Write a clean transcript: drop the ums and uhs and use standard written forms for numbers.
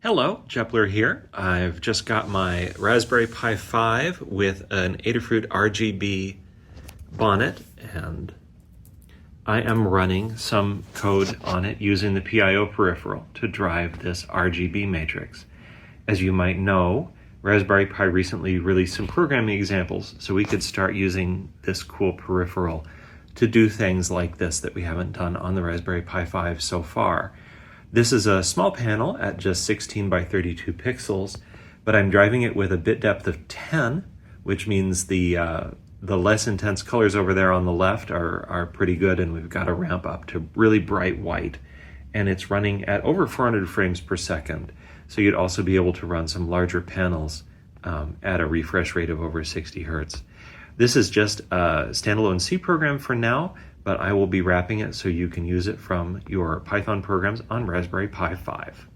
Hello, Jepler here. I've just got my Raspberry Pi 5 with an Adafruit RGB bonnet, and I am running some code on it using the PIO peripheral to drive this RGB matrix. As you might know, Raspberry Pi recently released some programming examples, so we could start using this cool peripheral to do things like this that we haven't done on the Raspberry Pi 5 so far. This is a small panel at just 16 by 32 pixels, but I'm driving it with a bit depth of 10, which means the less intense colors over there on the left are pretty good, and we've got to ramp up to really bright white. And it's running at over 400 frames per second, so you'd also be able to run some larger panels at a refresh rate of over 60 hertz. This is just a standalone C program for now, but I will be wrapping it so you can use it from your Python programs on Raspberry Pi 5.